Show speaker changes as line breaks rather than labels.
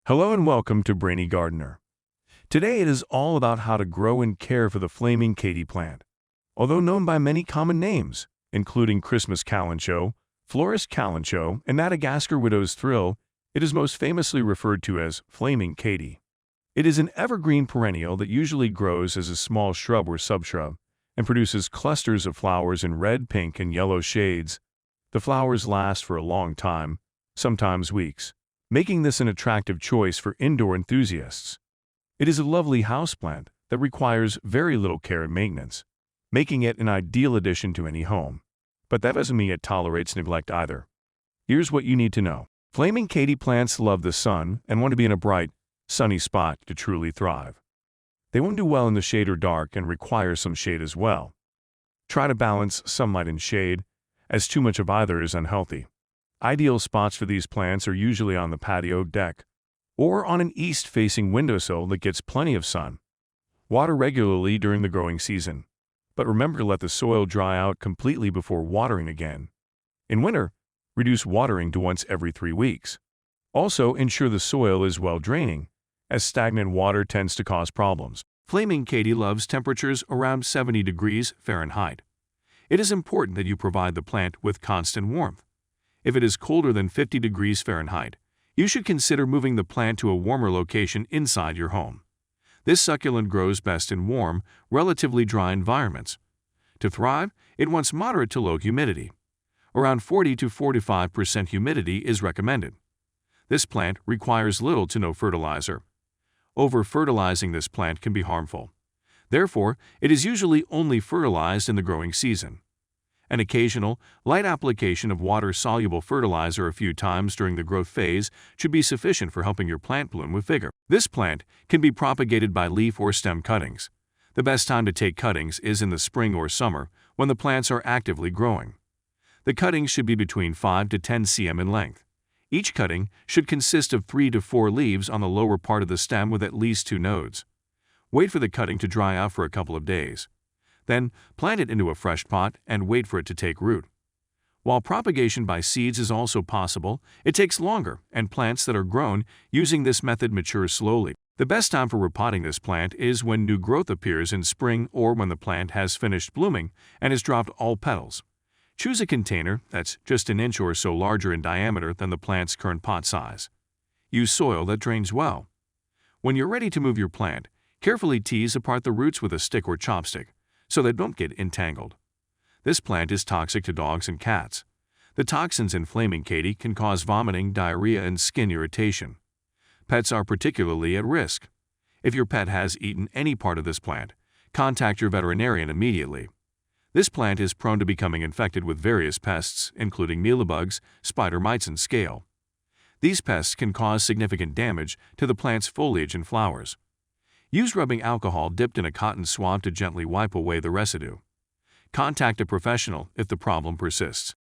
Hello and welcome to Brainy Gardener. Today it is all about how to grow and care for the Flaming Katy plant. Although known by many common names, including Christmas Kalanchoe, Florist Kalanchoe, and Madagascar Widow's Thrill, it is most famously referred to as Flaming Katy. It is an evergreen perennial that usually grows as a small shrub or subshrub and produces clusters of flowers in red, pink, and yellow shades. The flowers last for a long time, sometimes weeks, making this an attractive choice for indoor enthusiasts. It is a lovely houseplant that requires very little care and maintenance, making it an ideal addition to any home. But that doesn't mean it tolerates neglect either. Here's what you need to know. Flaming Katy plants love the sun and want to be in a bright, sunny spot to truly thrive. They won't do well in the shade or dark and require some shade as well. Try to balance sunlight and shade, as too much of either is unhealthy. Ideal spots for these plants are usually on the patio deck or on an east-facing windowsill that gets plenty of sun. Water regularly during the growing season, but remember to let the soil dry out completely before watering again. In winter, reduce watering to once every 3 weeks. Also, ensure the soil is well draining, as stagnant water tends to cause problems. Flaming Katy loves temperatures around 70 degrees Fahrenheit. It is important that you provide the plant with constant warmth. If it is colder than 50 degrees Fahrenheit, you should consider moving the plant to a warmer location inside your home. This succulent grows best in warm, relatively dry environments. To thrive, it wants moderate to low humidity. Around 40 to 45% humidity is recommended. This plant requires little to no fertilizer. Over-fertilizing this plant can be harmful. Therefore, it is usually only fertilized in the growing season. An occasional, light application of water-soluble fertilizer a few times during the growth phase should be sufficient for helping your plant bloom with vigor. This plant can be propagated by leaf or stem cuttings. The best time to take cuttings is in the spring or summer when the plants are actively growing. The cuttings should be between 5 to 10 cm in length. Each cutting should consist of 3 to 4 leaves on the lower part of the stem with at least 2 nodes. Wait for the cutting to dry out for a couple of days. Then, plant it into a fresh pot and wait for it to take root. While propagation by seeds is also possible, it takes longer, and plants that are grown using this method mature slowly. The best time for repotting this plant is when new growth appears in spring or when the plant has finished blooming and has dropped all petals. Choose a container that's just an inch or so larger in diameter than the plant's current pot size. Use soil that drains well. When you're ready to move your plant, carefully tease apart the roots with a stick or chopstick, so they don't get entangled. This plant is toxic to dogs and cats. The toxins in Flaming Katy can cause vomiting, diarrhea, and skin irritation. Pets are particularly at risk. If your pet has eaten any part of this plant, contact your veterinarian immediately. This plant is prone to becoming infected with various pests, including mealybugs, spider mites, and scale. These pests can cause significant damage to the plant's foliage and flowers. Use rubbing alcohol dipped in a cotton swab to gently wipe away the residue. Contact a professional if the problem persists.